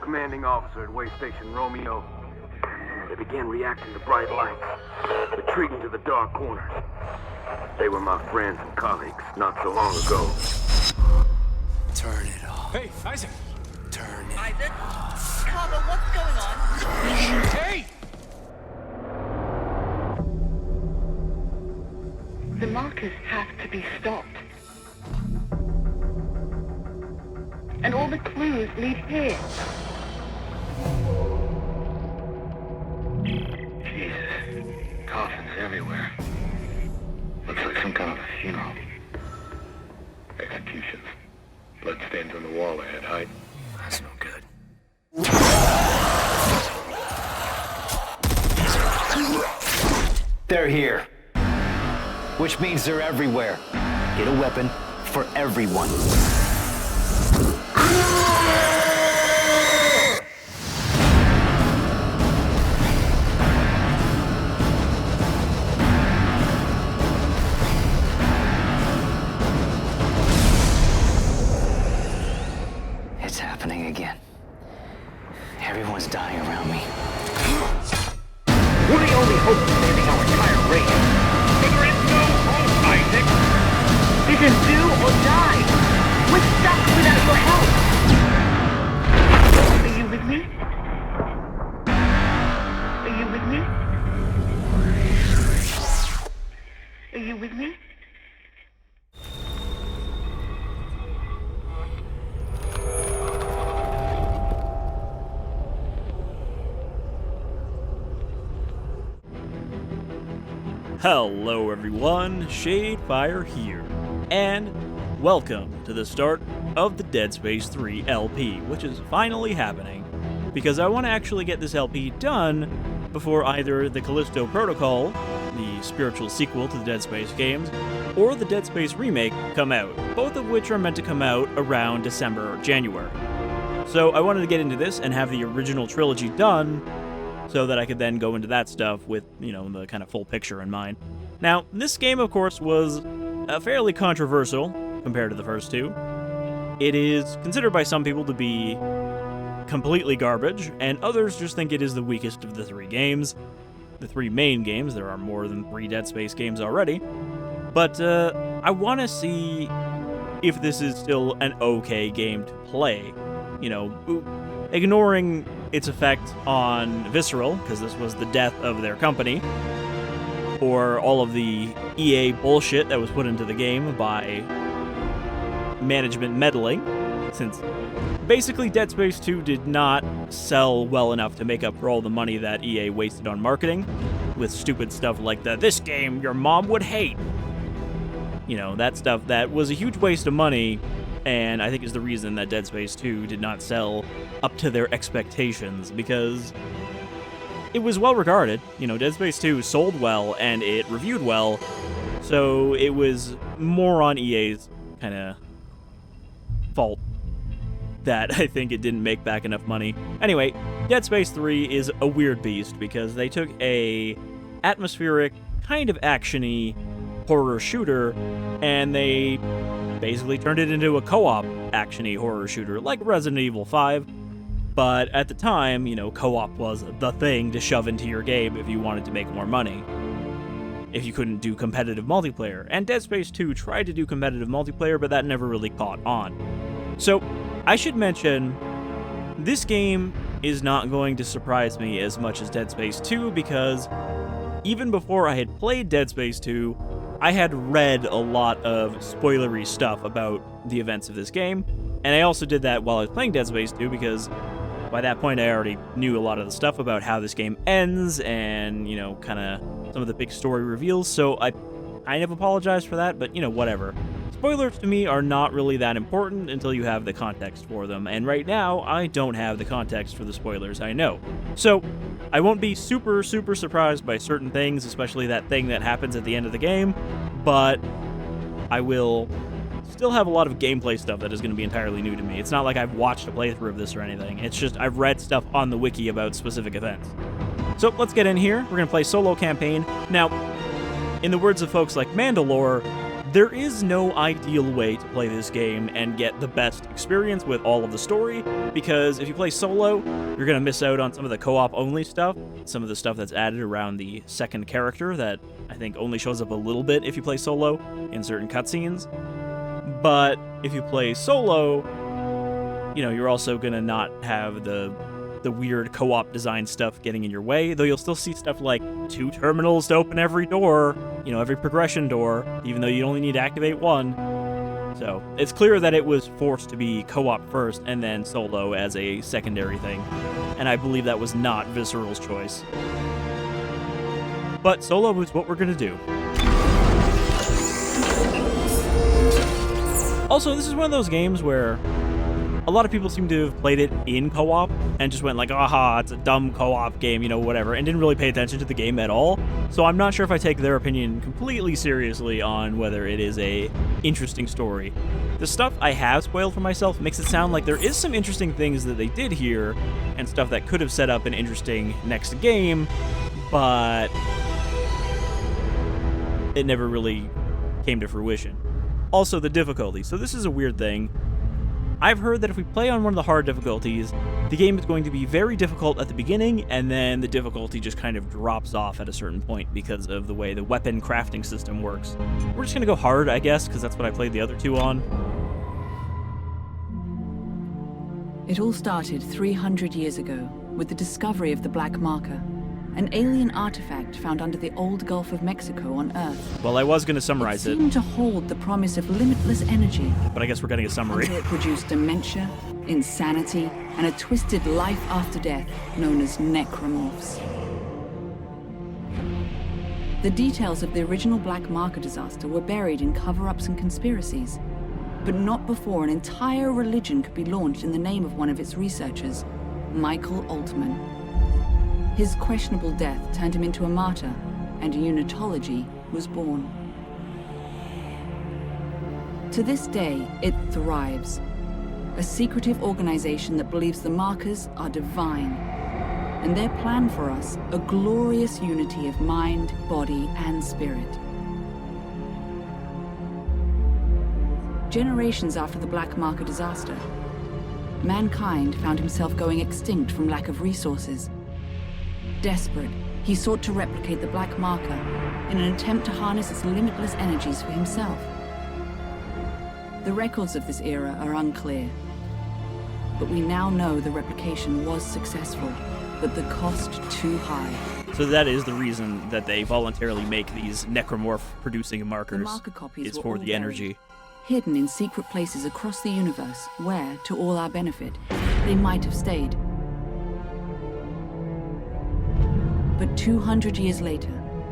commanding officer at Way Station Romeo. They began reacting to bright lights, retreating to the dark corners. They were my friends and colleagues not so long ago. Turn it off. Hey, Isaac! Turn it Isaac? Carver, what's going on? Hey! The markers have to be stopped. And all the clues lead here. Jesus. Coffins everywhere. Looks like some kind of a funeral. Executions. Bloodstains on the wall ahead, Hyde. That's no good. They're here. Which means they're everywhere. Get a weapon for everyone. It's happening again. Everyone's dying around me. We're the only hope of saving our entire race. There is no hope, Isaac! It is do or die. We're stuck without your help. Are you with me? Are you with me? Are you with me? Hello everyone, Shadefyre here, and welcome to the start of the Dead Space 3 LP, which is finally happening, because I want to actually get this LP done before either the Callisto Protocol, the spiritual sequel to the Dead Space games, or the Dead Space remake come out, both of which are meant to come out around December or January. So I wanted to get into this and have the original trilogy done, so that I could then go into that stuff with, the kind of full picture in mind. Now, this game, of course, was fairly controversial compared to the first two. It is considered by some people to be completely garbage, and others just think it is the weakest of the three games. The three main games. There are more than 3 Dead Space games already. But I want to see if this is still an okay game to play. Ignoring its effect on Visceral, because this was the death of their company, or all of the EA bullshit that was put into the game by management meddling, since basically Dead Space 2 did not sell well enough to make up for all the money that EA wasted on marketing, with stupid stuff like this game your mom would hate. That stuff that was a huge waste of money, and I think is the reason that Dead Space 2 did not sell up to their expectations, because it was well regarded. Dead Space 2 sold well, and it reviewed well, so it was more on EA's kind of fault that I think it didn't make back enough money. Anyway, Dead Space 3 is a weird beast, because they took a atmospheric, kind of action-y horror shooter, and they basically turned it into a co-op action-y horror shooter, like Resident Evil 5, but at the time, co-op was the thing to shove into your game if you wanted to make more money, if you couldn't do competitive multiplayer, and Dead Space 2 tried to do competitive multiplayer, but that never really caught on. So, I should mention, this game is not going to surprise me as much as Dead Space 2, because even before I had played Dead Space 2, I had read a lot of spoilery stuff about the events of this game, and I also did that while I was playing Dead Space 2, because by that point I already knew a lot of the stuff about how this game ends, and, kind of some of the big story reveals, so I kind of apologize for that, but, whatever. Spoilers to me are not really that important until you have the context for them, and right now, I don't have the context for the spoilers I know. So, I won't be super surprised by certain things, especially that thing that happens at the end of the game, but I will still have a lot of gameplay stuff that is going to be entirely new to me. It's not like I've watched a playthrough of this or anything, it's just I've read stuff on the wiki about specific events. So, let's get in here. We're going to play solo campaign. Now, in the words of folks like Mandalore, there is no ideal way to play this game and get the best experience with all of the story, because if you play solo, you're going to miss out on some of the co-op only stuff, some of the stuff that's added around the second character that I think only shows up a little bit if you play solo in certain cutscenes. But if you play solo, you're also going to not have the weird co-op design stuff getting in your way, though you'll still see stuff like 2 terminals to open every door, every progression door, even though you only need to activate 1. So it's clear that it was forced to be co-op first and then solo as a secondary thing, and I believe that was not Visceral's choice. But solo is what we're going to do. Also, this is one of those games where a lot of people seem to have played it in co-op and just went like, aha, it's a dumb co-op game, whatever, and didn't really pay attention to the game at all. So I'm not sure if I take their opinion completely seriously on whether it is a interesting story. The stuff I have spoiled for myself makes it sound like there is some interesting things that they did here and stuff that could have set up an interesting next game, but it never really came to fruition. Also, the difficulty. So this is a weird thing. I've heard that if we play on one of the hard difficulties, the game is going to be very difficult at the beginning, and then the difficulty just kind of drops off at a certain point because of the way the weapon crafting system works. We're just going to go hard, I guess, because that's what I played the other 2 on. It all started 300 years ago with the discovery of the Black Marker, an alien artifact found under the old Gulf of Mexico on Earth. Well, I was going to summarize it. It seemed to hold the promise of limitless energy. But I guess we're getting a summary. Until it produced dementia, insanity, and a twisted life after death known as Necromorphs. The details of the original Black Marker disaster were buried in cover-ups and conspiracies, but not before an entire religion could be launched in the name of one of its researchers, Michael Altman. His questionable death turned him into a martyr, and Unitology was born. To this day, it thrives. A secretive organization that believes the markers are divine, and their plan for us, a glorious unity of mind, body, and spirit. Generations after the Black Marker disaster, mankind found himself going extinct from lack of resources. Desperate, he sought to replicate the Black Marker in an attempt to harness its limitless energies for himself. The records of this era are unclear, but we now know the replication was successful, but the cost too high. So that is the reason that they voluntarily make these necromorph-producing markers. The marker copies is were for all the energy. Hidden in secret places across the universe where, to all our benefit, they might have stayed. But 200 years later,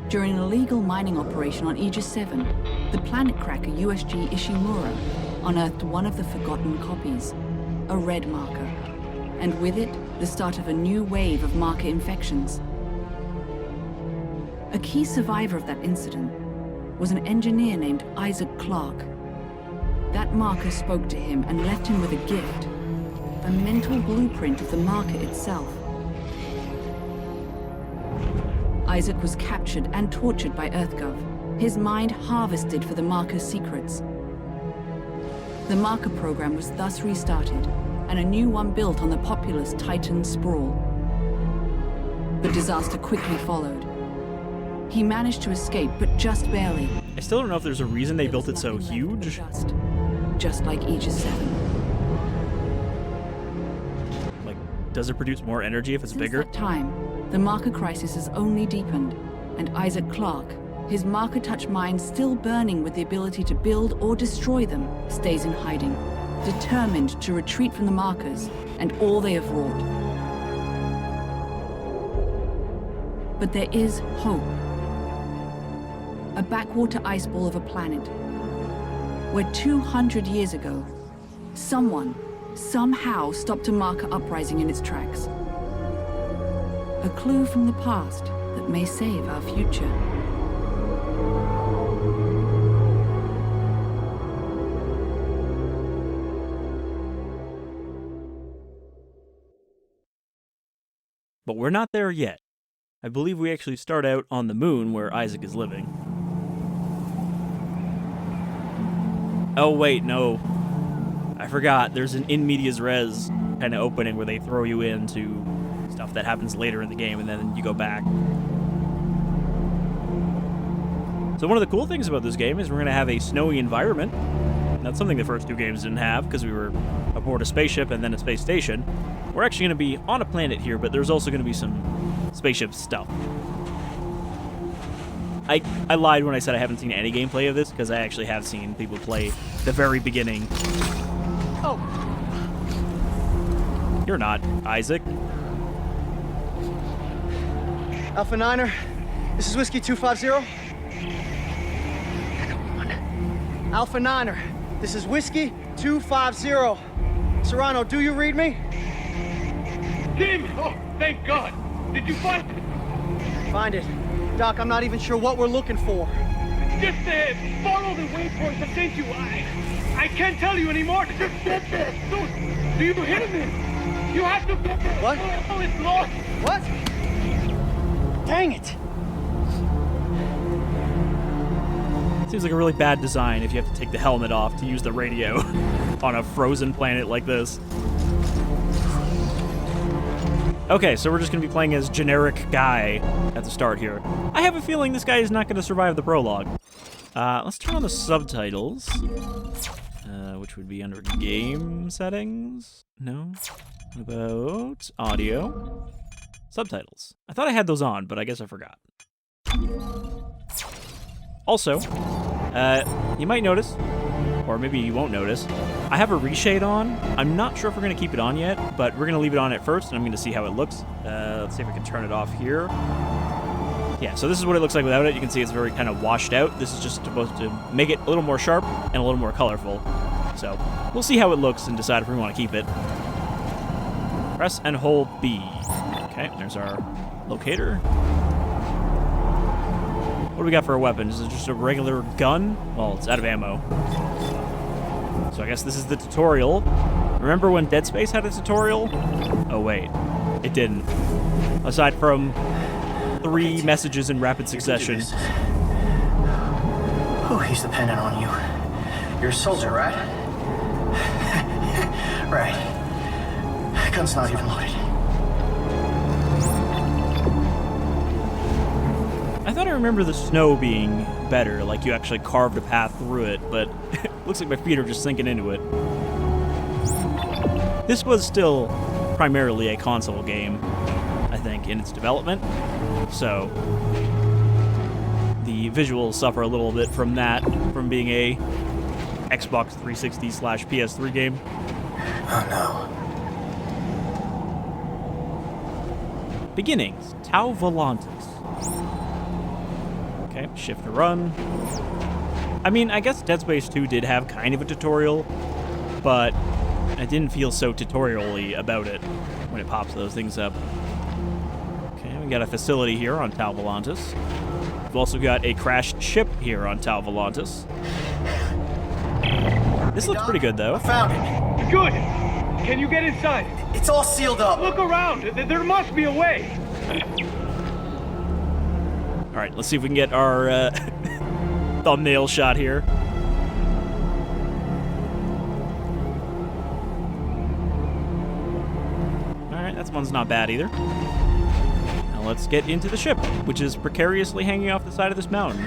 during an illegal mining operation on Aegis 7, the planet cracker USG Ishimura unearthed one of the forgotten copies, a red marker, and with it, the start of a new wave of marker infections. A key survivor of that incident was an engineer named Isaac Clarke. That marker spoke to him and left him with a gift, a mental blueprint of the marker itself. Isaac was captured and tortured by EarthGov, his mind harvested for the marker's secrets. The marker program was thus restarted, and a new one built on the populous Titan sprawl. The disaster quickly followed. He managed to escape, but just barely. I still don't know if there's a reason they built it so huge. Just like Aegis 7. Like, does it produce more energy if it's bigger? Since that time, the marker crisis has only deepened, and Isaac Clarke, his marker touch mind still burning with the ability to build or destroy them, stays in hiding, determined to retreat from the markers and all they have wrought. But there is hope. A backwater ice ball of a planet, where 200 years ago, someone, somehow stopped a marker uprising in its tracks. A clue from the past that may save our future. But we're not there yet. I believe we actually start out on the moon where Isaac is living. Oh, wait, no. I forgot. There's an in medias res kind of opening where they throw you into stuff that happens later in the game, and then you go back. So one of the cool things about this game is we're going to have a snowy environment. That's something the first two games didn't have, because we were aboard a spaceship and then a space station. We're actually going to be on a planet here, but there's also going to be some spaceship stuff. I lied when I said I haven't seen any gameplay of this, because I actually have seen people play the very beginning. Oh. You're not, Isaac. Alpha Niner, this is Whiskey 250. Alpha Niner, this is Whiskey 250. Serrano, do you read me? Tim! Oh, thank God! Did you find it? Find it. Doc, I'm not even sure what we're looking for. Just follow the waypoint that sent you. I can't tell you anymore. Just get there. Dude, do you hear me? You have to get there. What? Oh, it's lost. What? Dang it! Seems like a really bad design if you have to take the helmet off to use the radio on a frozen planet like this. Okay, so we're just going to be playing as generic guy at the start here. I have a feeling this guy is not going to survive the prologue. Let's turn on the subtitles, which would be under game settings. No? What about audio? Subtitles. I thought I had those on, but I guess I forgot. Also, you might notice, or maybe you won't notice, I have a reshade on. I'm not sure if we're going to keep it on yet, but we're going to leave it on at first, and I'm going to see how it looks. Let's see if we can turn it off here. Yeah, so this is what it looks like without it. You can see it's very kind of washed out. This is just supposed to make it a little more sharp and a little more colorful. So we'll see how it looks and decide if we want to keep it. Press and hold B. Okay, there's our locator. What do we got for a weapon? Is it just a regular gun? Well, it's out of ammo. So I guess this is the tutorial. Remember when Dead Space had a tutorial? Oh, wait. It didn't. Aside from 3 messages in rapid succession. Oh, he's dependent on you. You're a soldier, right? Right. Gun's not even loaded. I thought I remember the snow being better, like you actually carved a path through it, but it looks like my feet are just sinking into it. This was still primarily a console game, I think, in its development, so the visuals suffer a little bit from that, from being a Xbox 360/PS3 game. Oh no. Beginnings, Tau Volantis. Okay, shift to run. I mean, I guess Dead Space 2 did have kind of a tutorial, but I didn't feel so tutorial-y about it when it pops those things up. Okay, we got a facility here on Tau Volantis. We've also got a crashed ship here on Tau Volantis. This looks pretty good, though. I found it. Good. Can you get inside? It's all sealed up. Look around. There must be a way. All right, let's see if we can get our thumbnail shot here. All right, that one's not bad either. Now let's get into the ship, which is precariously hanging off the side of this mountain.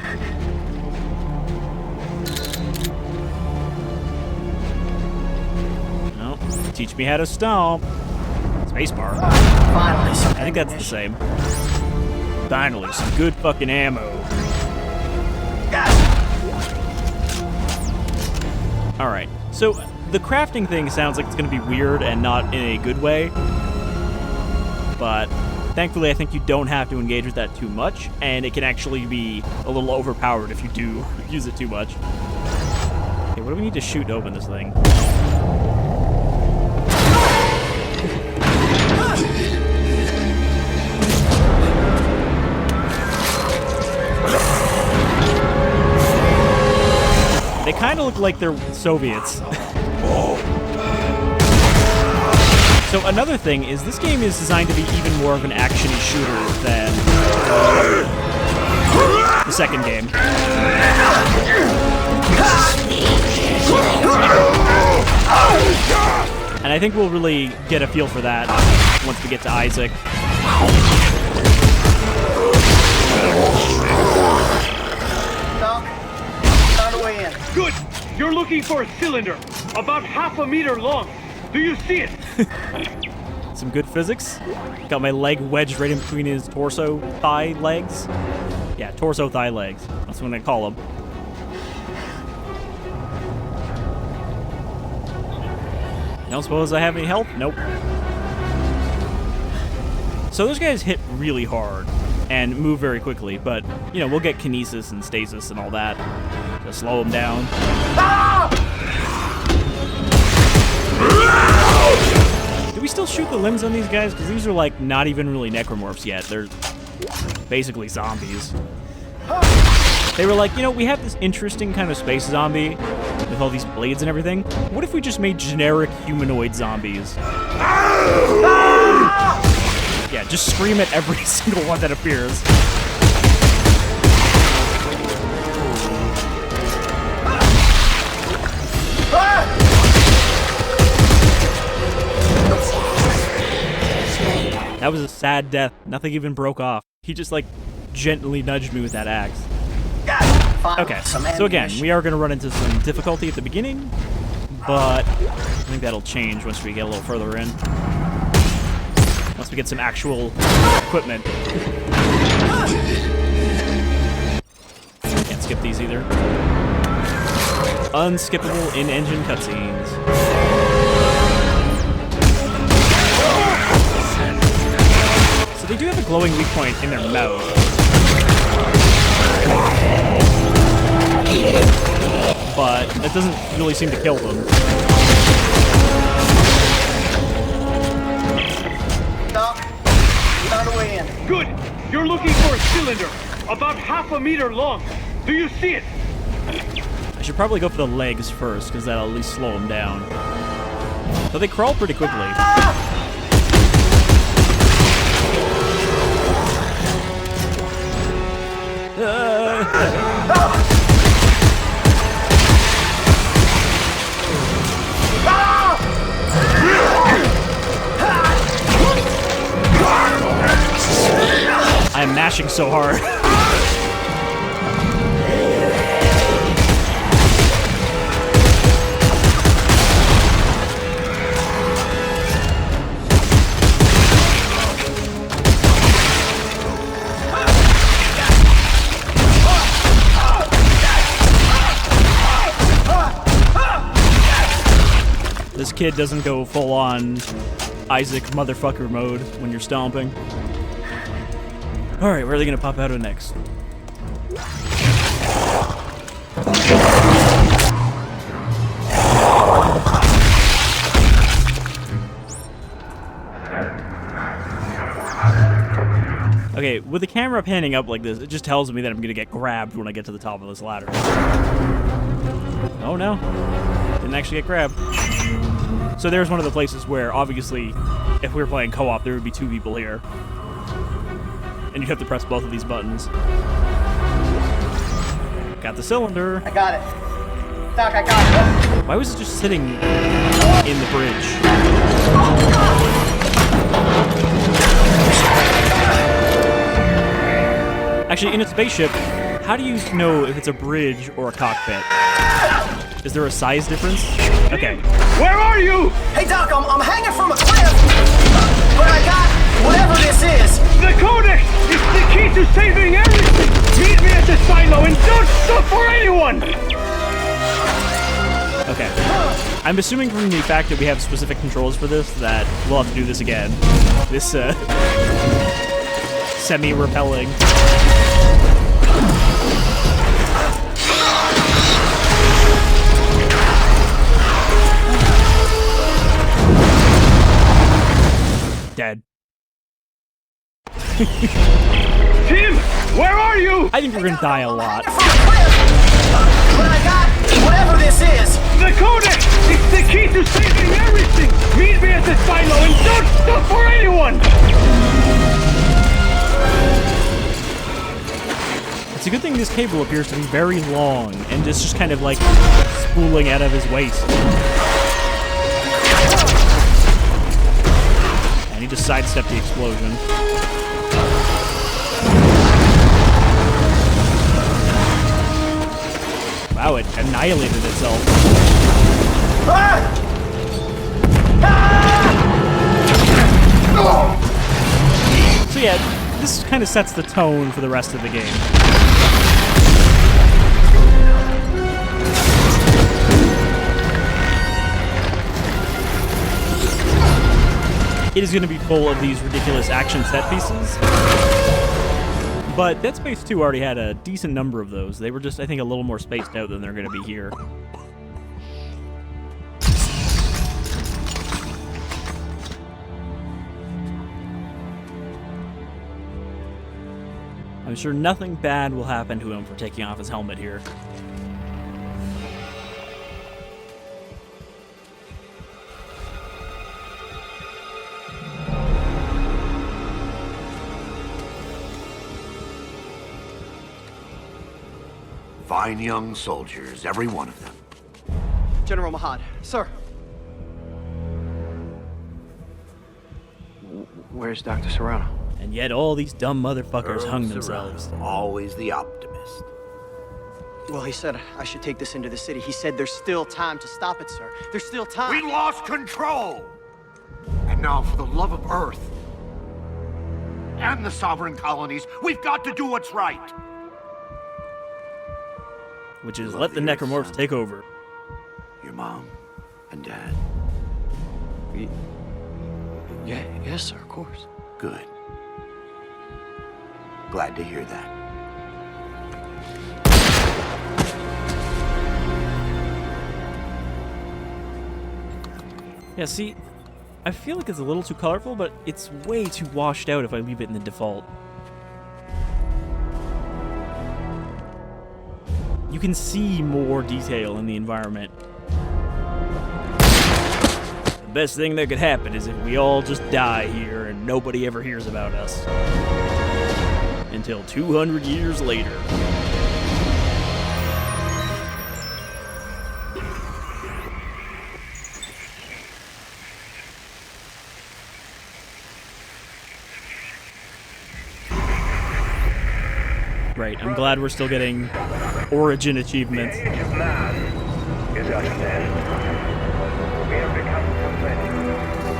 No, teach me how to stomp. Spacebar. Finally, I think that's the same. Finally, some good fucking ammo. Alright, so the crafting thing sounds like it's going to be weird and not in a good way. But thankfully, I think you don't have to engage with that too much, and it can actually be a little overpowered if you do use it too much. Okay, what do we need to shoot to open this thing? They kind of look like they're Soviets. So another thing is this game is designed to be even more of an action-y shooter than the second game. I think we'll really get a feel for that once we get to Isaac. Doc, found a way in. Good! You're looking for a cylinder, about half a meter long. Do you see it? Some good physics. Got my leg wedged right in between his torso, thigh legs. Yeah, torso, thigh legs. That's what I call them. Don't suppose I have any health? Nope. So those guys hit really hard and move very quickly, but, you know, we'll get kinesis and stasis and all that to slow them down. Do we still shoot the limbs on these guys? Because these are, like, not even really necromorphs yet. They're basically zombies. They were like, you know, we have this interesting kind of space zombie with all these blades and everything. What if we just made generic humanoid zombies? Yeah, just scream at every single one that appears. That was a sad death. Nothing even broke off. He just, like, gently nudged me with that axe. Okay, so again, we are going to run into some difficulty at the beginning, but I think that'll change once we get a little further in. Once we get some actual equipment. Can't skip these either. Unskippable in-engine cutscenes. So they do have a glowing weak point in their mouth. But that doesn't really seem to kill them. Doc, found a way in. Good! You're looking for a cylinder, about half a meter long. Do you see it? I should probably go for the legs first, because that'll at least slow them down. But they crawl pretty quickly. I'm mashing so hard. This kid doesn't go full-on Isaac motherfucker mode when you're stomping. Alright, where are they gonna pop out of next? Okay, with the camera panning up like this, it just tells me that I'm gonna get grabbed when I get to the top of this ladder. Oh no, didn't actually get grabbed. So there's one of the places where, obviously, if we were playing co-op, there would be two people here. And you'd have to press both of these buttons. Got the cylinder. I got it. Doc, I got it. Why was it just sitting in the bridge? Actually, in a spaceship, how do you know if it's a bridge or a cockpit? Is there a size difference? Okay. Where are you? Hey, Doc, I'm hanging from a cliff, but I got whatever this is. The Codex is the key to saving everything. Meet me at the silo and don't stop for anyone. Okay. I'm assuming from the fact that we have specific controls for this that we'll have to do this again. This, semi-repelling. Dead. Tim, where are you? I think we're gonna die a lot. But I got whatever this is. The Codex is the key to saving everything. Meet me at the silo and don't stop for anyone. It's a good thing this cable appears to be very long and it's just kind of like spooling out of his waist. he just sidestepped the explosion. Wow, it annihilated itself. So yeah, this kind of sets the tone for the rest of the game. It is going to be full of these ridiculous action set pieces. But Dead Space 2 already had a decent number of those. They were just, I think, a little more spaced out than they're going to be here. I'm sure nothing bad will happen to him for taking off his helmet here. Fine young soldiers, every one of them. General Mahad, sir. Where's Dr. Serrano? And yet all these dumb motherfuckers hung themselves. Always the optimist. Well, he said I should take this into the city. He said there's still time to stop it, sir. There's still time. We lost control! And now, for the love of Earth and the Sovereign Colonies, we've got to do what's right. Which is let the Necromorphs take over. Your mom and dad. Yes, sir, of course. Good. Glad to hear that. Yeah, see, I feel like it's a little too colorful, but it's way too washed out if I leave it in the default. You can see more detail in the environment. The best thing that could happen is if we all just die here and nobody ever hears about us. Until 200 years later. Right, I'm glad we're still getting origin achievements. The age of man is at an end. We have become pathetic,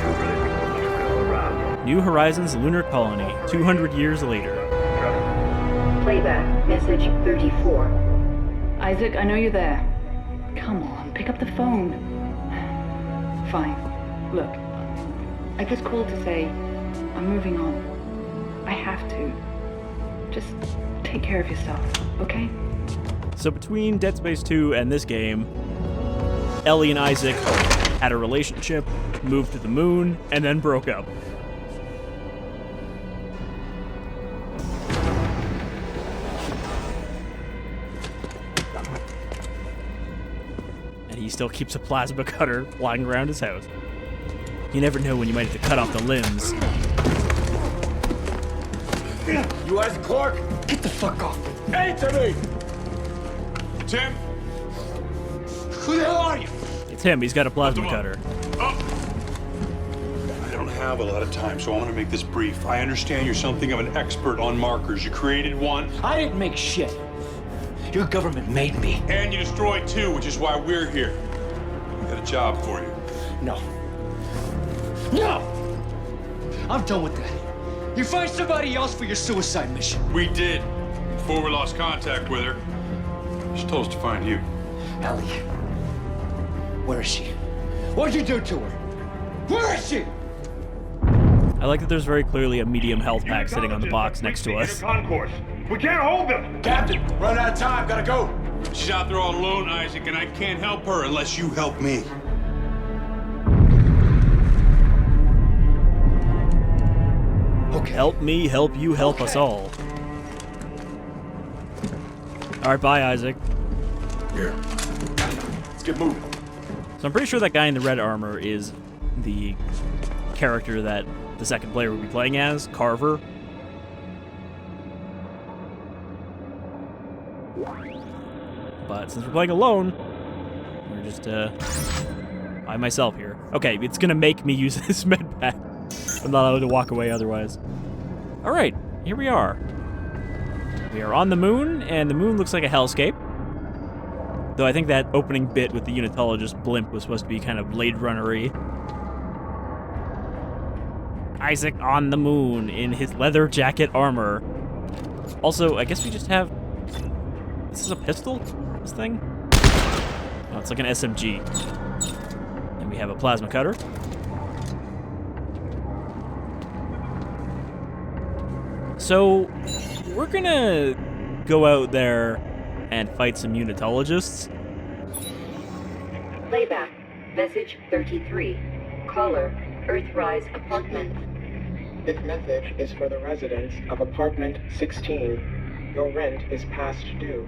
too little to go around. New Horizons Lunar Colony, 200 years later. Playback, message 34. Isaac, I know you're there. Come on, pick up the phone. Fine. Look, I just called to say I'm moving on. I have to. Just take care of yourself, okay? So between Dead Space 2 and this game, Ellie and Isaac had a relationship, moved to the moon, and then broke up. And he still keeps a plasma cutter lying around his house. You never know when you might have to cut off the limbs. You Isaac Clarke? Get the fuck off. Answer me! Tim? Who the hell are you? It's him, he's got a plasma cutter. I don't have a lot of time, so I'm gonna make this brief. I understand you're something of an expert on markers. You created one. I didn't make shit. Your government made me. And you destroyed two, which is why we're here. We got a job for you. No. No! I'm done with that. You find somebody else for your suicide mission. We did, before we lost contact with her. She told us to find you. Ellie. Where is she? What'd you do to her? Where is she? I like that there's very clearly a medium health pack sitting on the box next to us. Concourse. We can't hold them. Captain, run out of time, gotta go. She's out there all alone, Isaac, and I can't help her unless you help me. Okay. Help me, help you, help us all. Alright, bye, Isaac. Here. Let's get moving. So I'm pretty sure that guy in the red armor is the character that the second player will be playing as, Carver. But since we're playing alone, we're just by myself here. Okay, it's gonna make me use this med pack. I'm not allowed to walk away otherwise. Alright, here we are. We are on the moon, and the moon looks like a hellscape. Though I think that opening bit with the Unitologist blimp was supposed to be kind of Blade Runner-y. Isaac on the moon in his leather jacket armor. Also, I guess we just have... This is a pistol? This thing? Oh, it's like an SMG. And we have a plasma cutter. So, we're gonna go out there and fight some Unitologists. Playback. Message 33. Caller, Earthrise Apartment. This message is for the residents of Apartment 16. Your rent is past due.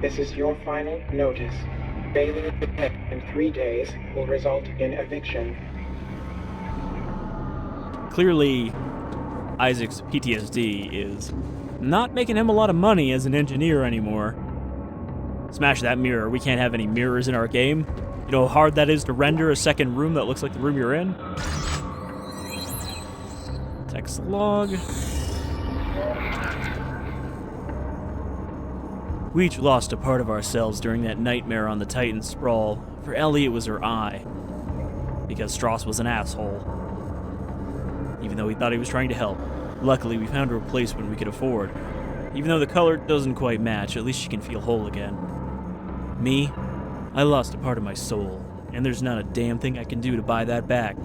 This is your final notice. Failing to pay in 3 days will result in eviction. Clearly, Isaac's PTSD is not making him a lot of money as an engineer anymore. Smash that mirror. We can't have any mirrors in our game. You know how hard that is to render a second room that looks like the room you're in? Text log. We each lost a part of ourselves during that nightmare on the Titan sprawl. For Ellie, it was her eye. Because Strauss was an asshole. Even though he thought he was trying to help. Luckily, we found a replacement we could afford. Even though the color doesn't quite match, at least she can feel whole again. Me? I lost a part of my soul, and there's not a damn thing I can do to buy that back.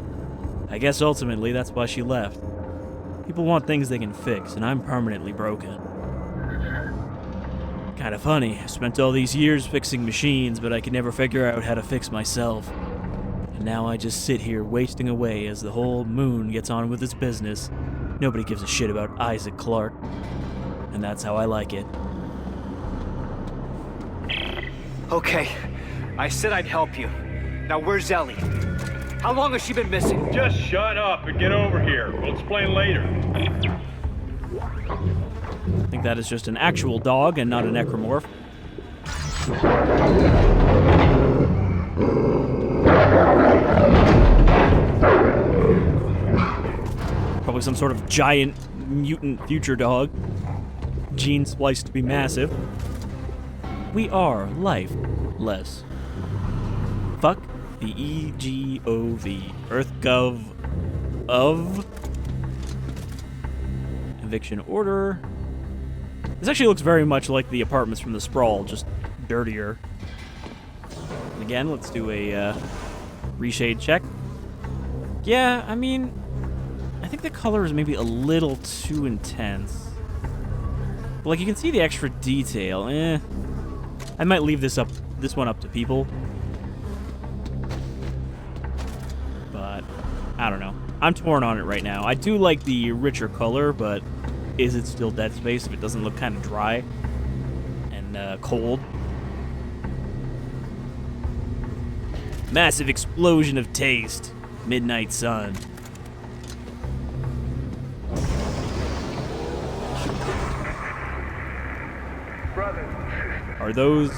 I guess ultimately that's why she left. People want things they can fix, and I'm permanently broken. Kinda funny, I spent all these years fixing machines, but I could never figure out how to fix myself. And now I just sit here wasting away as the whole moon gets on with its business. Nobody gives a shit about Isaac Clarke. And that's how I like it. Okay, I said I'd help you. Now where's Ellie? How long has she been missing? Just shut up and get over here. We'll explain later. I think that is just an actual dog and not a necromorph. Probably some sort of giant mutant future dog. Gene spliced to be massive. We are lifeless. Fuck the EGOV. EarthGov of eviction order. This actually looks very much like the apartments from the sprawl, just dirtier. And again, let's do a reshade check. Yeah, I mean, I think the color is maybe a little too intense. But, like, you can see the extra detail. I might leave this one up to people. But I don't know. I'm torn on it right now. I do like the richer color, but is it still Dead Space if it doesn't look kind of dry and cold? Massive explosion of taste. Midnight sun. Are those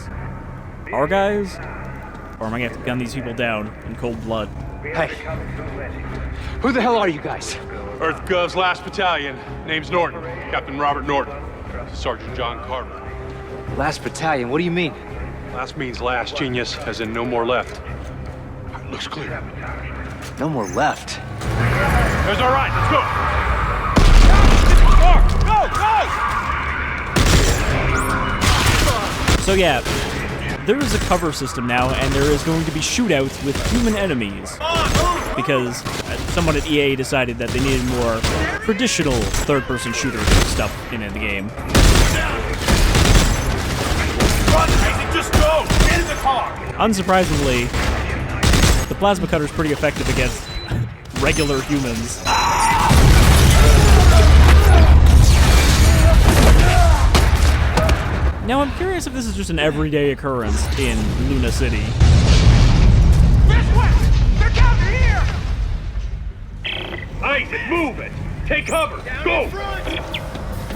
our guys? Or am I gonna have to gun these people down in cold blood? Hey, who the hell are you guys? EarthGov's last battalion. Name's Norton. Captain Robert Norton. Sergeant John Carter. Last battalion? What do you mean? Last means last, genius, as in no more left. Looks clear. No more left. There's our right. Let's go. So yeah, there is a cover system now, and there is going to be shootouts with human enemies. Because someone at EA decided that they needed more traditional third-person shooter stuff in the game. Run, Isaac, just go! Get in the car! Unsurprisingly, the plasma cutter is pretty effective against regular humans. Now I'm curious if this is just an everyday occurrence in Luna City. This way! They're down here! Isaac, move it! Take cover! Go!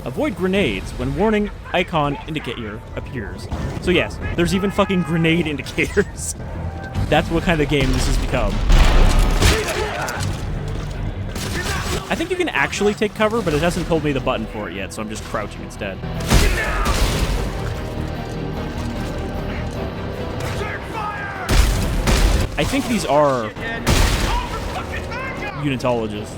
Avoid grenades when warning icon indicator appears. So yes, there's even fucking grenade indicators. That's what kind of game this has become. I think you can actually take cover, but it hasn't told me the button for it yet, so I'm just crouching instead. I think these are Unitologists.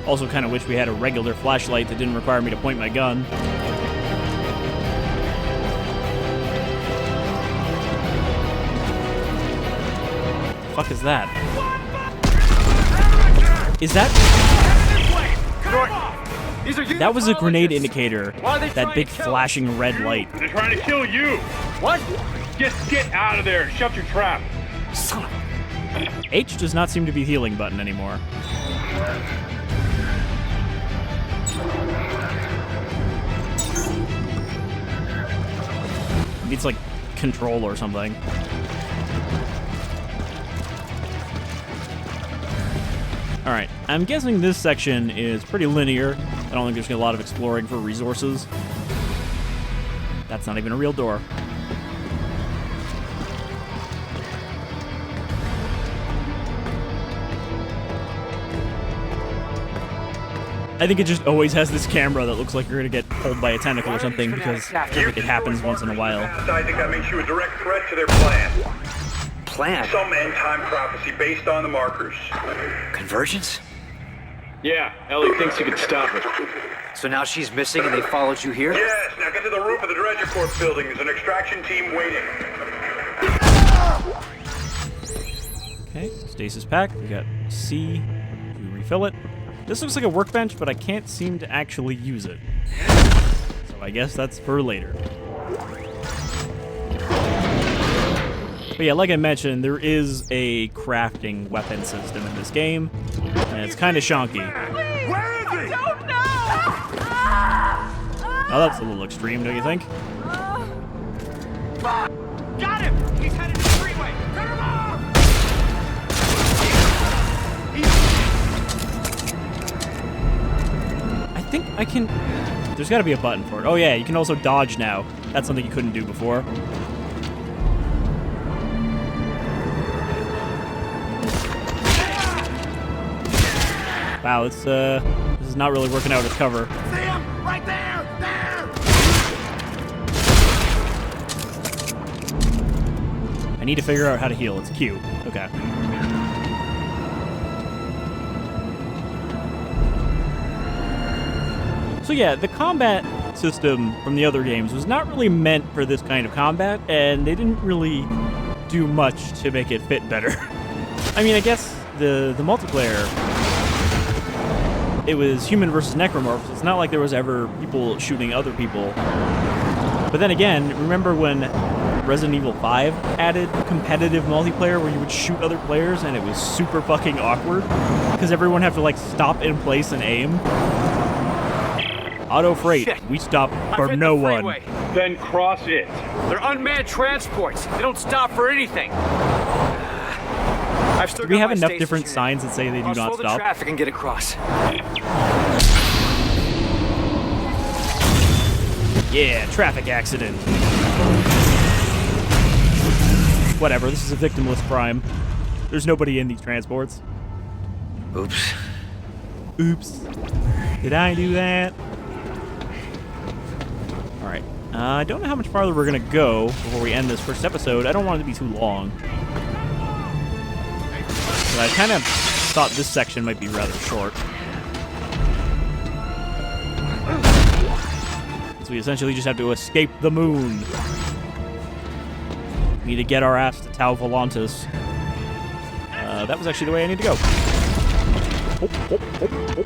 Also kind of wish we had a regular flashlight that didn't require me to point my gun. The fuck is that? Is that... That was a grenade indicator. That big flashing red light. They're trying to kill you. What? Just get out of there and shut your trap. Son of... H does not seem to be the healing button anymore. It's like control or something. Alright, I'm guessing this section is pretty linear. I don't think there's gonna be a lot of exploring for resources. That's not even a real door. I think it just always has this camera that looks like you're gonna get pulled by a tentacle or something, because I think it happens once in a while. I think that makes you a direct threat to their plan. Plan? Some end-time prophecy based on the markers. Convergence? Yeah, Ellie thinks you can stop it. So now she's missing and they followed you here? Yes, now get to the roof of the Dredger Corp building. There's an extraction team waiting. Okay, stasis pack. We got C to refill it. This looks like a workbench, but I can't seem to actually use it. So I guess that's for later. But yeah, like I mentioned, there is a crafting weapon system in this game, and it's kind of shonky. Where is he? Don't know! Oh, that's a little extreme, don't you think? Got him! He's headed to the freeway! Cut him off! I think I can... There's got to be a button for it. Oh yeah, you can also dodge now. That's something you couldn't do before. Wow, this is not really working out as cover. See him? Right there! There! I need to figure out how to heal. It's Q. Okay. So yeah, the combat system from the other games was not really meant for this kind of combat, and they didn't really do much to make it fit better. I mean, I guess the multiplayer, it was human versus necromorphs. It's not like there was ever people shooting other people. But then again, remember when Resident Evil 5 added competitive multiplayer where you would shoot other players and it was super fucking awkward? Because everyone had to like stop in place and aim. Auto freight, Shit. we stop for no one. Then cross it. They're unmanned transports. They don't stop for anything. I've still Do we got have my enough stasis different unit. signs that say they do I'll not slow the stop? traffic and get across. Yeah, traffic accident. Whatever, this is a victimless crime. There's nobody in these transports. Oops. Oops. Did I do that? Alright. I don't know how much farther we're going to go before we end this first episode. I don't want it to be too long. But I kind of thought this section might be rather short. So we essentially just have to escape the moon. We need to get our ass to Tau Volantis. That was actually the way I need to go. Oh, oh, oh, oh.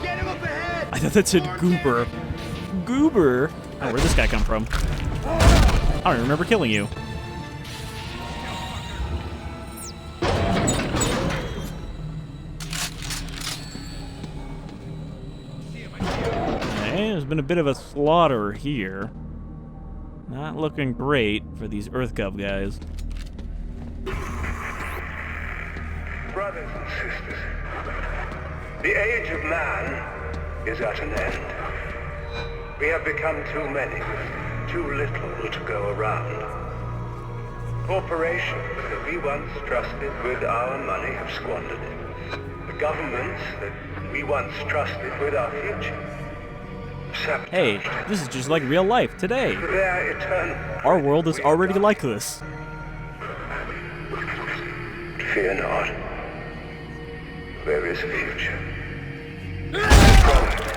Get him up ahead! I thought that said goober. Goober? Oh, where'd this guy come from? I don't even remember killing you. Okay, there's been a bit of a slaughter here. Not looking great for these EarthGov guys. Brothers and sisters, The age of man is at an end. We have become too many, with too little to go around. Corporations that we once trusted with our money have squandered it. The governments that we once trusted with our future. Hey, this is just like real life today. Their eternal. Our world is already like this. Fear not. There is a future. Promised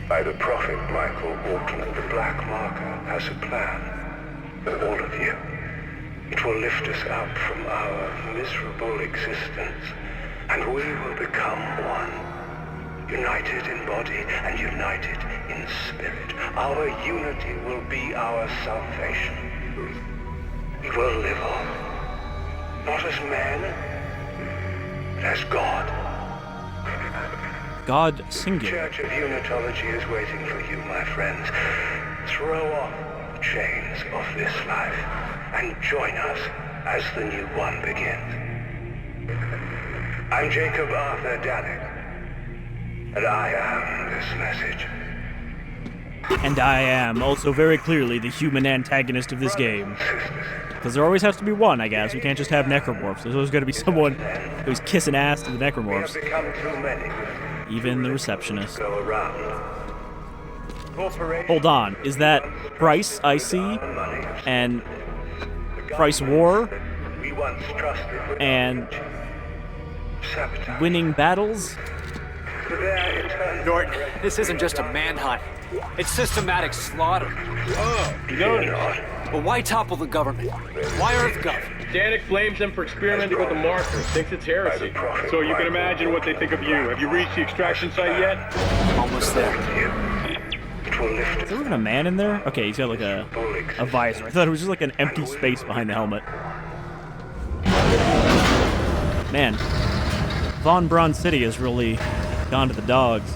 by the prophet Michael Walton, the Black Marker has a plan for all of you. It will lift us up from our miserable existence, and we will become one. United in body and united in spirit. Our unity will be our salvation. We will live on, not as men, but as God. God singular. The Church of Unitology is waiting for you, my friends. Throw off the chains of this life and join us as the new one begins. I'm Jacob Arthur Danik, and I am this message. And I am also very clearly the human antagonist of this game. Because there always has to be one, I guess. We can't just have Necromorphs. There's always got to be someone who's kissing ass to the Necromorphs. We have become too many. Even the receptionist. Go around. Hold on, is that Price I see? And Price War? And winning battles? Norton, this isn't just a manhunt. It's systematic slaughter. Oh, no, no. But why topple the government? Why EarthGov? Danik blames them for experimenting with the marker, thinks it's heresy. So you can imagine what they think of you. Have you reached the extraction site yet? Almost there. Is there even a man in there? Okay, he's got like a visor. I thought it was just like an empty space behind the helmet. Man, Von Braun City has really gone to the dogs.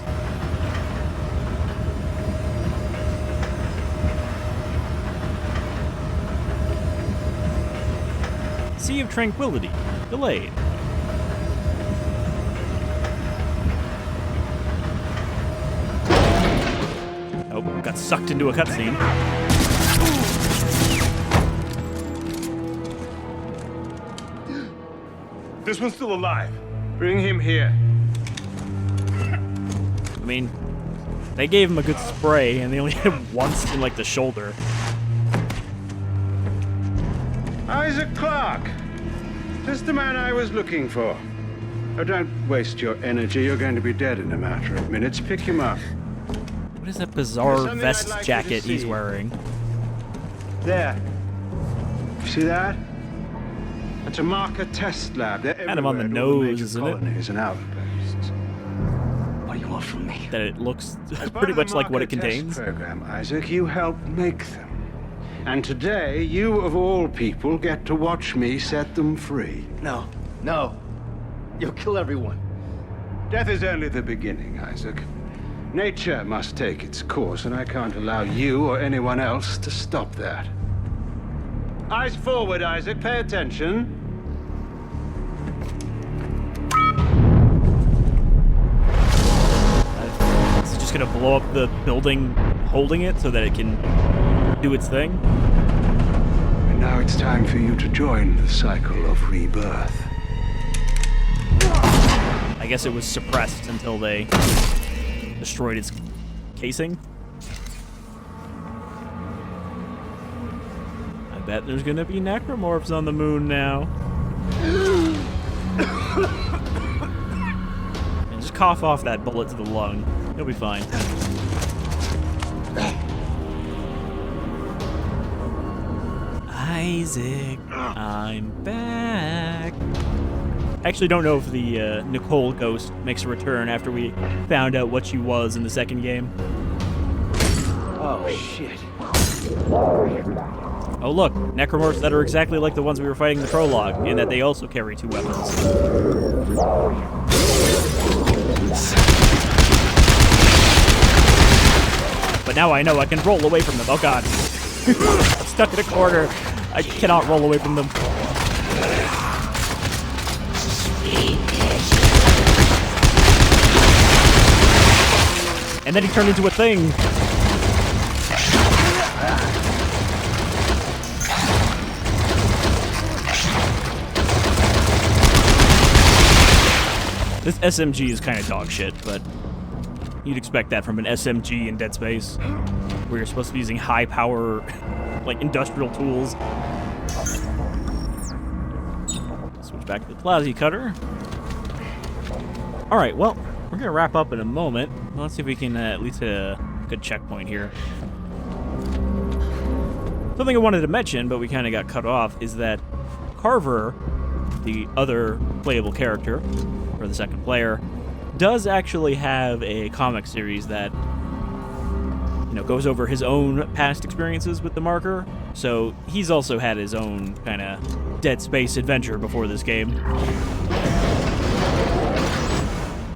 Sea of Tranquility. Delayed. Oh, got sucked into a cutscene. This one's still alive. Bring him here. I mean, they gave him a good spray, and they only hit him once in, like, the shoulder. Isaac Clarke. Just the man I was looking for. Oh, don't waste your energy. You're going to be dead in a matter of minutes. Pick him up. What is that bizarre vest jacket he's wearing? There. You see that? That's a marker test lab. They're kind of on the nose, isn't it? And outposts. What do you want from me? That it looks pretty much like what it contains. Program, Isaac, you helped make them. And today, you of all people get to watch me set them free. No. No. You'll kill everyone. Death is only the beginning, Isaac. Nature must take its course, and I can't allow you or anyone else to stop that. Eyes forward, Isaac. Pay attention. Is it just gonna blow up the building holding it so that it can do its thing? And now it's time for you to join the cycle of rebirth. I guess it was suppressed until they destroyed its casing. I bet there's gonna be necromorphs on the moon now. And just cough off that bullet to the lung. You'll be fine. Isaac, I'm back. I actually don't know if the Nicole ghost makes a return after we found out what she was in the second game. Oh, shit. Oh look, necromorphs that are exactly like the ones we were fighting in the prologue, in that they also carry 2 weapons. But now I know I can roll away from them. Oh god. I'm stuck in a corner. I cannot roll away from them. And then he turned into a thing. This SMG is kind of dog shit, but you'd expect that from an SMG in Dead Space, where you're supposed to be using high power, like, industrial tools. Switch back to the Plasma Cutter. Alright, well, we're going to wrap up in a moment. Let's see if we can at least hit a good checkpoint here. Something I wanted to mention, but we kind of got cut off, is that Carver, the other playable character, for the second player, does actually have a comic series that, you know, goes over his own past experiences with the marker. So he's also had his own kind of Dead Space adventure before this game,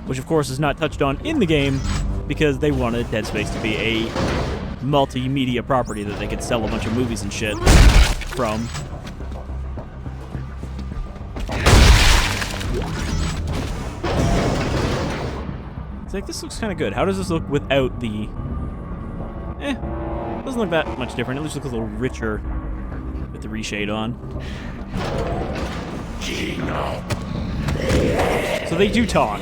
which of course is not touched on in the game because they wanted Dead Space to be a multimedia property that they could sell a bunch of movies and shit from. It's like, this looks kind of good. How does this look without the... doesn't look that much different. It just looks a little richer with the reshade on. So they do talk.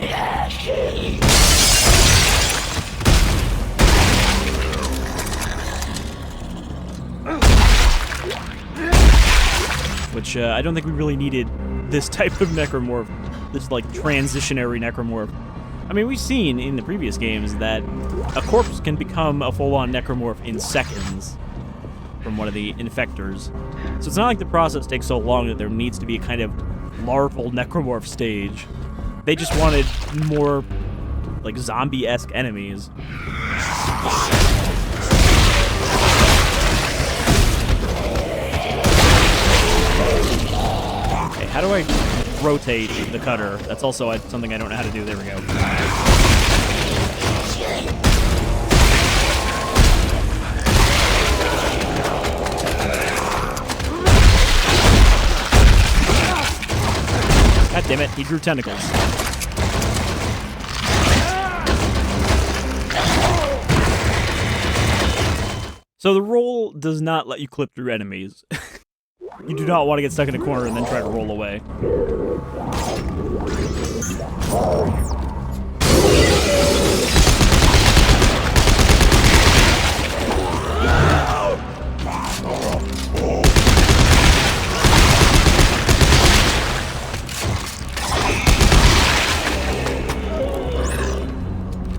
Which, I don't think we really needed this type of necromorph. This, like, transitionary necromorph. I mean, we've seen in the previous games that a corpse can become a full-on necromorph in seconds from one of the infectors. So it's not like the process takes so long that there needs to be a kind of larval necromorph stage. They just wanted more, like, zombie-esque enemies. Okay, how do I rotate the cutter? That's also something I don't know how to do. There we go. God damn it, he grew tentacles. So the roll does not let you clip through enemies. You do not want to get stuck in a corner and then try to roll away.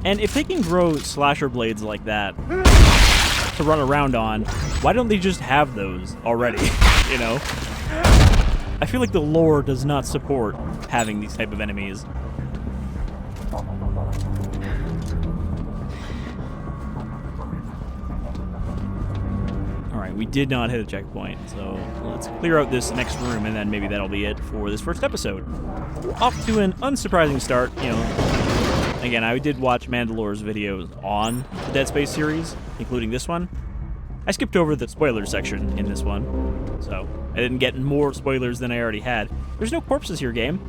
And if they can grow slasher blades like that to run around on, why don't they just have those already? You know? I feel like the lore does not support having these type of enemies. Alright, we did not hit a checkpoint, so let's clear out this next room and then maybe that'll be it for this first episode. Off to an unsurprising start, you know. Again, I did watch Mandalore's videos on the Dead Space series, including this one. I skipped over the spoilers section in this one, so I didn't get more spoilers than I already had. There's no corpses here, game.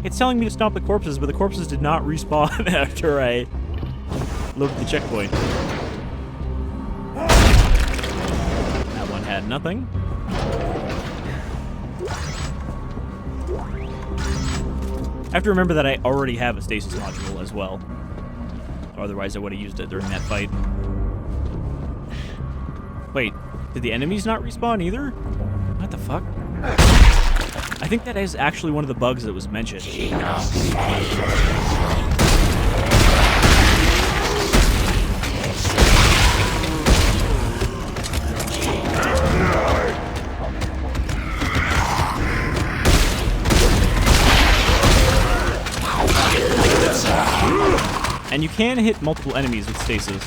It's telling me to stomp the corpses, but the corpses did not respawn after I loaded the checkpoint. That one had nothing. I have to remember that I already have a stasis module as well. Otherwise I would have used it during that fight. Wait, did the enemies not respawn either? What the fuck? I think that is actually one of the bugs that was mentioned. And you can hit multiple enemies with stasis.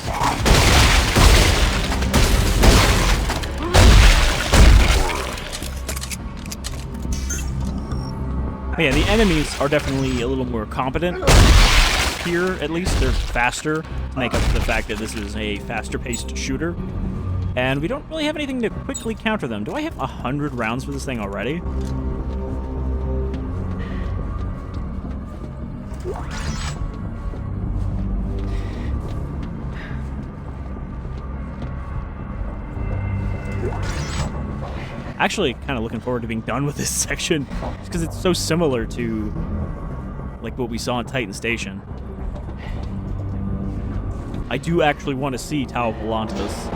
But yeah, the enemies are definitely a little more competent here, at least. They're faster, to make up for the fact that this is a faster-paced shooter. And we don't really have anything to quickly counter them. Do I have 100 rounds for this thing already? Actually, kind of looking forward to being done with this section, just because it's so similar to like what we saw on Titan Station. I do actually want to see Tau Volantis.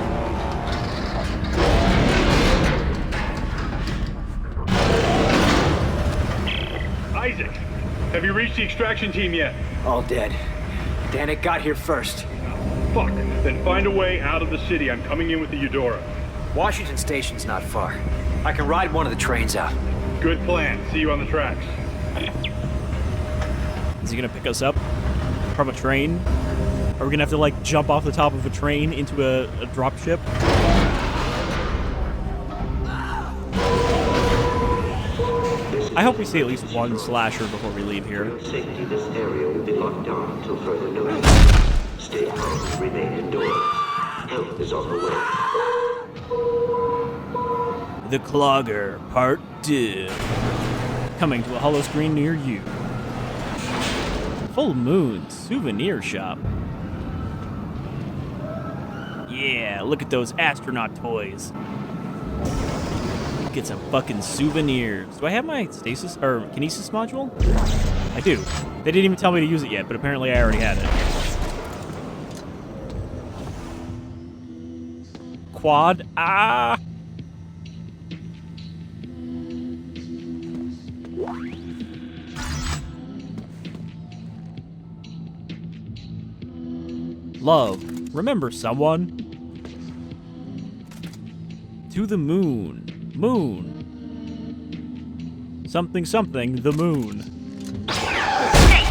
Isaac, have you reached the extraction team yet? All dead. Danik got here first. Fuck. Then find a way out of the city. I'm coming in with the Eudora. Washington Station's not far. I can ride one of the trains out. Good plan. See you on the tracks. Is he gonna pick us up from a train? Are we gonna have to like jump off the top of a train into a drop ship? I hope we see at least one slasher before we leave here. For safety, this area will be locked down until further notice. Stay calm, remain indoors. Help is on the way. The Clogger, Part 2. Coming to a hollow screen near you. Full Moon Souvenir Shop. Yeah, look at those astronaut toys. Get some fucking souvenirs. Do I have my stasis or kinesis module? I do. They didn't even tell me to use it yet, but apparently I already had it. Quad. Ah! Love. Remember someone? To the moon. Moon. Something, something, the moon. Hey,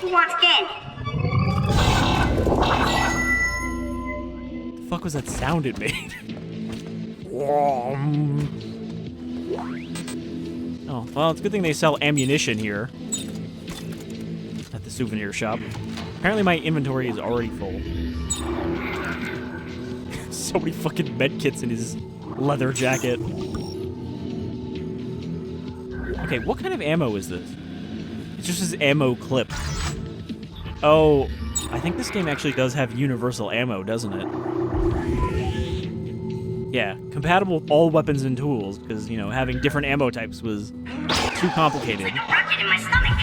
who wants candy? The fuck was that sound it made? Oh, well, it's a good thing they sell ammunition here. At the souvenir shop. Apparently my inventory is already full. So many fucking medkits in his leather jacket. Okay, what kind of ammo is this? It's just his ammo clip. Oh, I think this game actually does have universal ammo, doesn't it? Yeah, compatible with all weapons and tools, because, you know, having different ammo types was too complicated. Like a rocket in my stomach.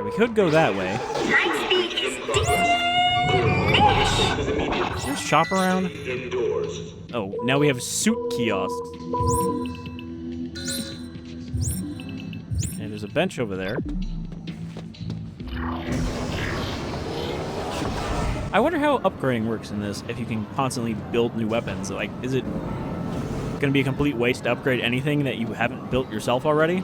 We could go that way. Light speed is Is there a shop around? Oh, now we have suit kiosks. And there's a bench over there. I wonder how upgrading works in this, if you can constantly build new weapons. Like, is it going to be a complete waste to upgrade anything that you haven't built yourself already?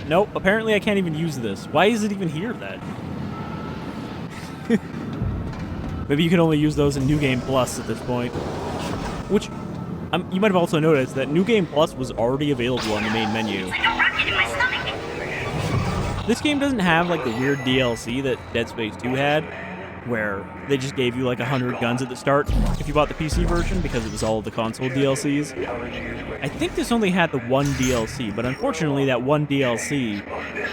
Nope, apparently I can't even use this. Why is it even here, then? Maybe you can only use those in New Game Plus at this point. Which, you might have also noticed that New Game Plus was already available on the main menu. like a rocket in my stomach. This game doesn't have, like, the weird DLC that Dead Space 2 had, where they just gave you, like, 100 guns at the start if you bought the PC version, because it was all of the console DLCs. I think this only had the one DLC, but unfortunately that one DLC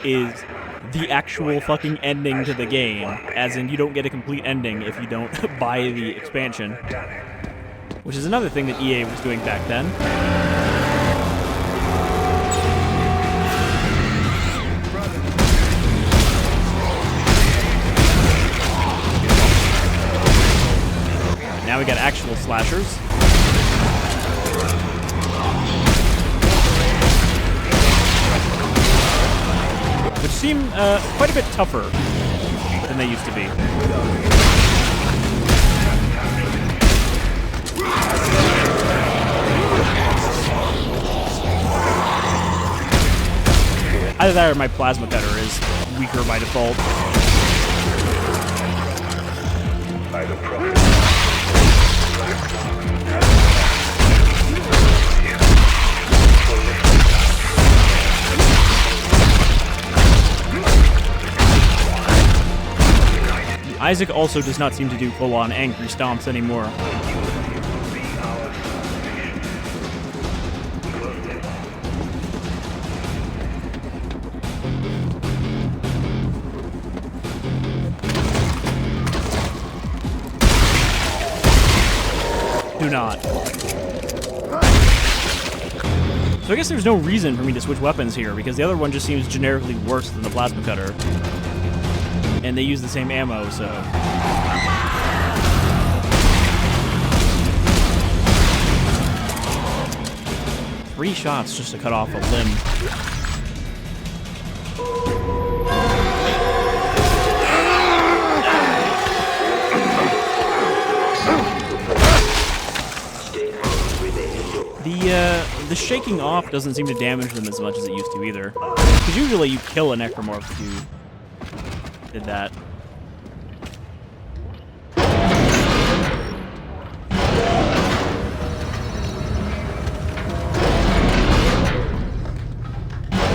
is the actual fucking ending to the game, as in you don't get a complete ending if you don't buy the expansion. Which is another thing that EA was doing back then. Now we got actual slashers. Which seem quite a bit tougher than they used to be. Either that or my plasma cutter is weaker by default. Isaac also does not seem to do full-on angry stomps anymore. not. So I guess there's no reason for me to switch weapons here, because the other one just seems generically worse than the plasma cutter. And they use the same ammo, so... 3 shots just to cut off a limb. The shaking off doesn't seem to damage them as much as it used to either. Because usually you kill a Necromorph if you did that.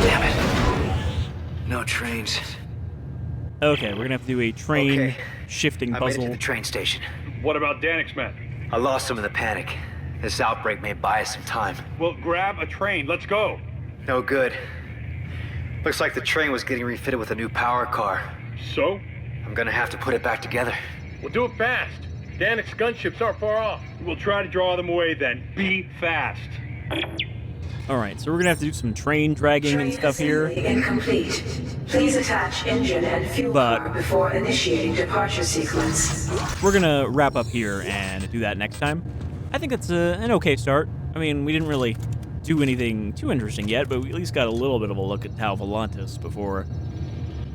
Damn it. No trains. Okay, we're gonna have to do a train shifting I made it puzzle. to the train station. What about Danik's men? I lost some in the panic. This outbreak may buy us some time. Well, grab a train. Let's go. No good. Looks like the train was getting refitted with a new power car. So? I'm gonna have to put it back together. We'll do it fast. Danik's gunships aren't far off. We'll try to draw them away then. Be fast. Alright, so we're gonna have to do some train dragging and stuff here. Incomplete. Please attach engine and fuel car before initiating departure sequence. We're gonna wrap up here and do that next time. I think that's an okay start. I mean, we didn't really do anything too interesting yet, but we at least got a little bit of a look at Tau Volantis before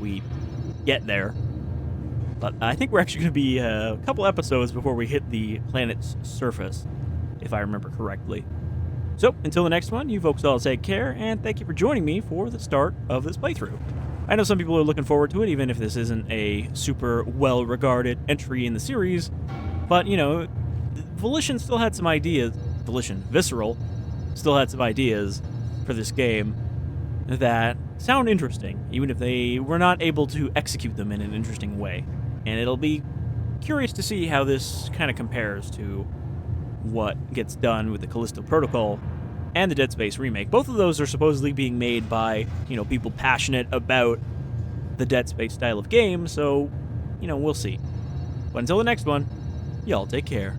we get there. But I think we're actually going to be a couple episodes before we hit the planet's surface, if I remember correctly. So, until the next one, you folks all take care, and thank you for joining me for the start of this playthrough. I know some people are looking forward to it, even if this isn't a super well-regarded entry in the series, but, you know, Volition still had some ideas. Visceral still had some ideas for this game that sound interesting, even if they were not able to execute them in an interesting way. And it'll be curious to see how this kind of compares to what gets done with the Callisto Protocol and the Dead Space remake. Both of those are supposedly being made by, you know, people passionate about the Dead Space style of game, so, you know, we'll see. But until the next one, y'all take care.